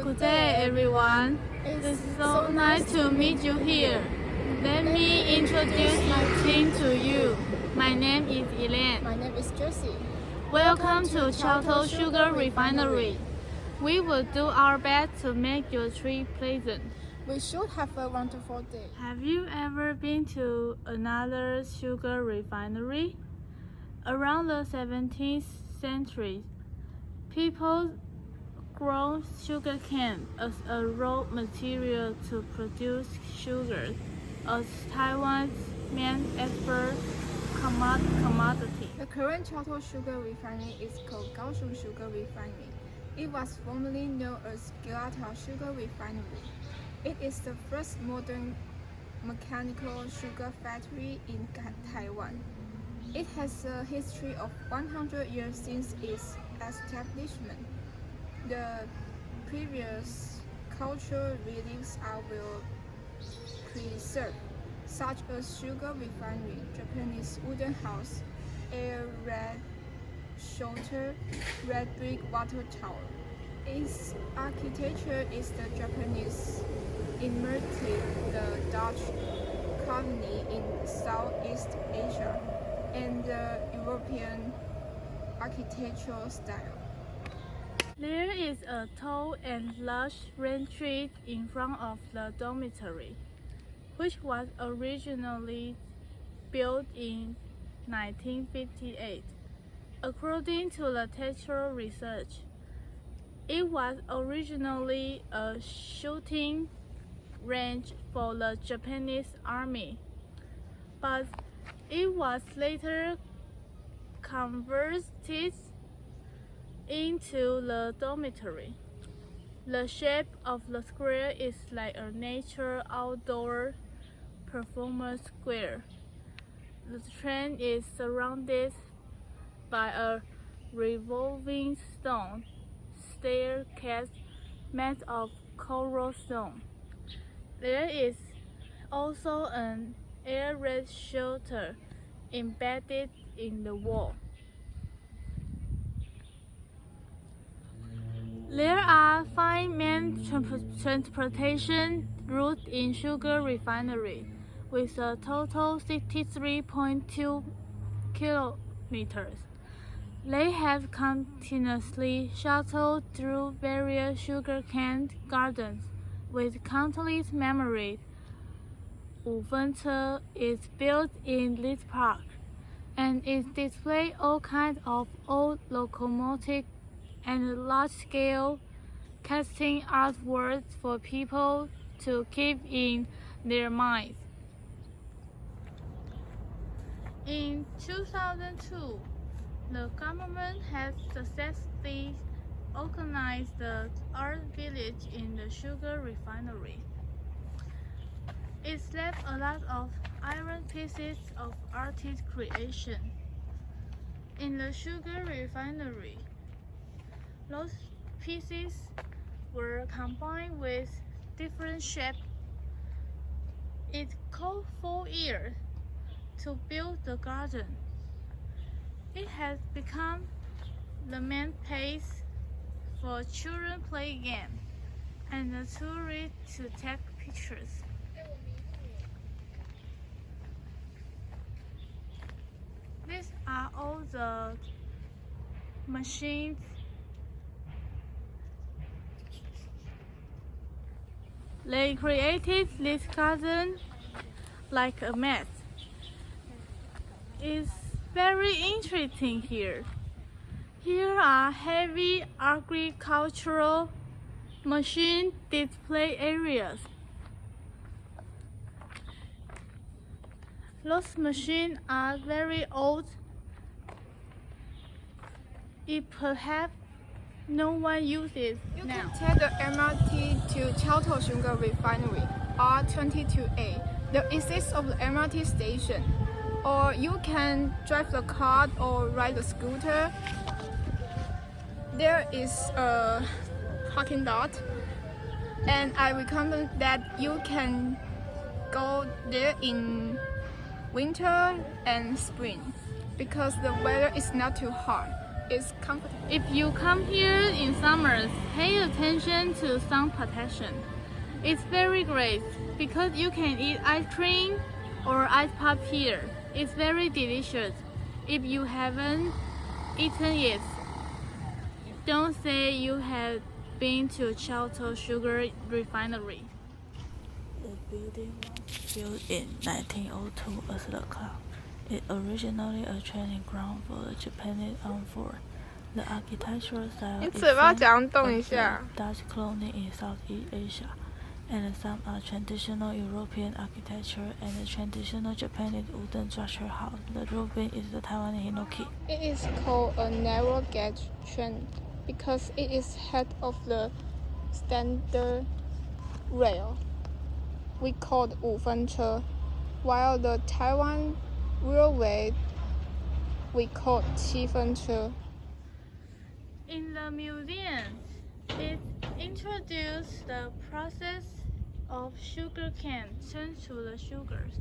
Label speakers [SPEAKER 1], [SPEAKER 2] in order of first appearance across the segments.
[SPEAKER 1] Good day, everyone. It's so nice to meet you here. Let me introduce my team to you. My name is Elaine.
[SPEAKER 2] My name is Josie.
[SPEAKER 1] Welcome to桥頭Sugar Refinery. We will do our best to make your trip pleasant.
[SPEAKER 2] We should have a wonderful day.
[SPEAKER 1] Have you ever been to another sugar refinery? Around the 17th century, people grow sugarcane as a raw material to produce sugar, as Taiwan's main export commodity.
[SPEAKER 2] The current桥頭Sugar Refinery is called Kaohsiung Sugar Refinery. It was formerly known as Gilata Sugar Refinery. It is the first modern mechanical sugar factory in Taiwan. It has a history of 100 years since its establishment. The previous cultural relics are well preserved, such as sugar refinery, Japanese wooden house, air red shelter, red brick water tower. Its architecture is the Japanese imitated the Dutch colony in Southeast Asia and the European architectural style.
[SPEAKER 1] There is a tall and large entry in front of the dormitory, which was originally built in 1958. According to the textual research, it was originally a shooting range for the Japanese army, but it was later converted into the dormitory. The shape of the square is like a natural outdoor performance square. The train is surrounded by a revolving stone staircase made of coral stone. There is also an air raid shelter embedded in the wall. There are 5 main transportation routes in sugar refinery, with a total 63.2 kilometers. They have continuously shuttled through various sugarcane gardens with countless memories. 五分车 is built in this park, and it displays all kinds of old locomotives and large-scale casting artworks for people to keep in their minds. In 2002, the government has successfully organized the art village in the sugar refinery. It left a lot of iron pieces of artist creation. In the sugar refinery, those pieces were combined with different shapes. It took 4 years to build the garden. It has become the main place for children play games and the tourists to take pictures. These are all the machines they created this garden like a mess. It's very interesting here. Here are heavy agricultural machine display areas. Those machines are very old. It perhaps no one uses
[SPEAKER 2] You
[SPEAKER 1] now.
[SPEAKER 2] can take the MRT to桥頭 Sugar Refinery, R22A, the exit of the MRT station. Or you can drive the car or ride the scooter. There is a parking lot, and I recommend that you can go there in winter and spring because the weather is not too hot. is comfortable.
[SPEAKER 1] If you come here in summers, pay attention to sun protection. It's very great because you can eat ice cream or ice pop here. It's very delicious. If you haven't eaten it, don't say you have been to桥頭Sugar Refinery.
[SPEAKER 3] The building was built in 1902 as the club. It originally a training ground for the Japanese armed force. The architectural style is the Dutch colony in Southeast Asia, and some are traditional European architecture and the traditional Japanese wooden structure house. The roofing is the Taiwanese hinoki.
[SPEAKER 2] It is called a narrow gauge train because it is head of the standard rail. We called 五分车, while the Taiwan Railway we called 七分车.
[SPEAKER 1] In the museum, it introduced the process of sugar cane turned to the sugars,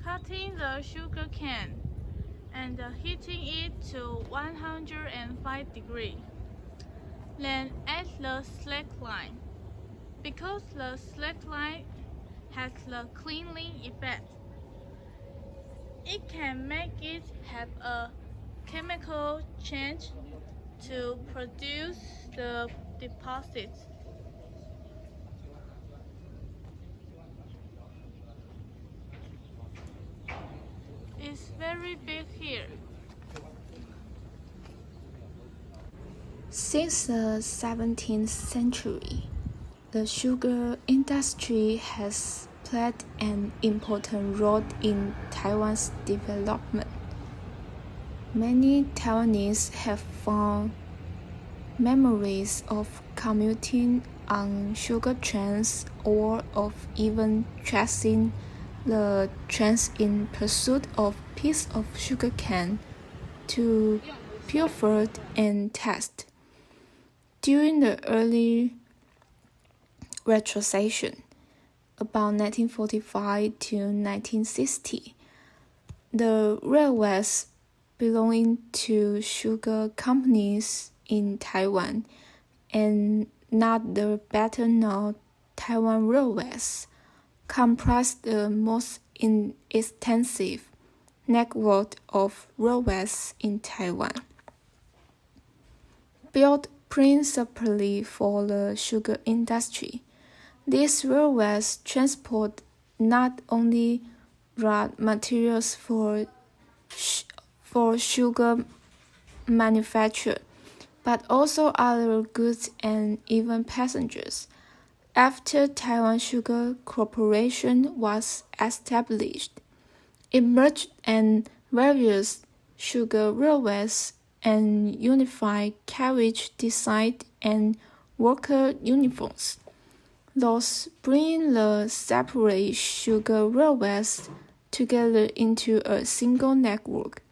[SPEAKER 1] cutting the sugar cane and heating it to 105 degrees. Then add the slack line. Because the slack line has the cleaning effect, it can make it have a chemical change to produce the deposits. It's very big here.
[SPEAKER 2] Since the 17th century, the sugar industry has played an important role in Taiwan's development. Many Taiwanese have fond memories of commuting on sugar trains or of even chasing the trains in pursuit of a piece of sugar cane to pilfer and test. During the early retrocession, about 1945 to 1960, the railways belonging to sugar companies in Taiwan and not the better known Taiwan Railways comprised the most extensive network of railways in Taiwan. Built principally for the sugar industry, these railways transport not only raw materials for sugar manufacture, but also other goods and even passengers. After Taiwan Sugar Corporation was established, it merged and various sugar railways and unified carriage design and worker uniforms, thus bringing the separate sugar railways together into a single network,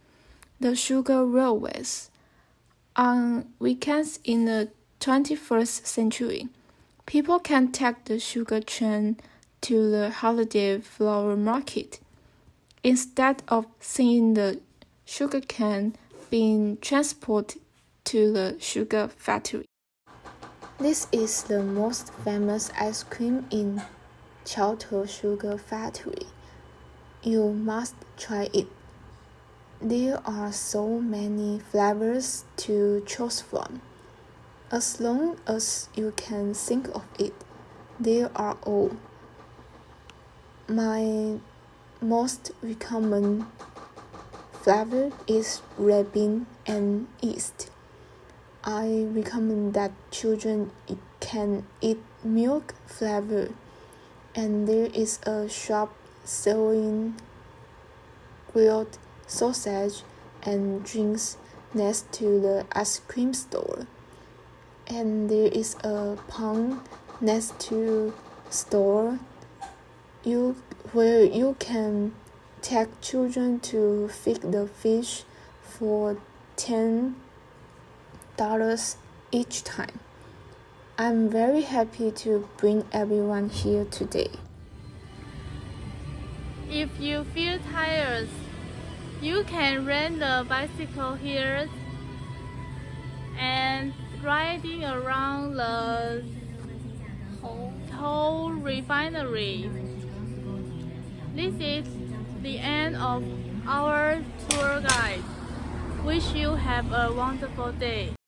[SPEAKER 2] the sugar railways. On weekends in the 21st century, people can take the sugar train to the holiday flower market instead of seeing the sugar cane being transported to the sugar factory. This is the most famous ice cream in桥頭Sugar Factory. You must try it. There are so many flavors to choose from. As long as you can think of it, they are all. My most recommended flavor is red bean and yeast. I recommend that children can eat milk flavor, and there is a shop selling grilled sausage and drinks next to the ice cream store. And there is a pond next to store where you can take children to feed the fish for $10 each time. I'm very happy to bring everyone here today.
[SPEAKER 1] If you feel tired, you can rent a bicycle here. and riding around the whole refinery. This is the end of our tour guide. Wish you have a wonderful day.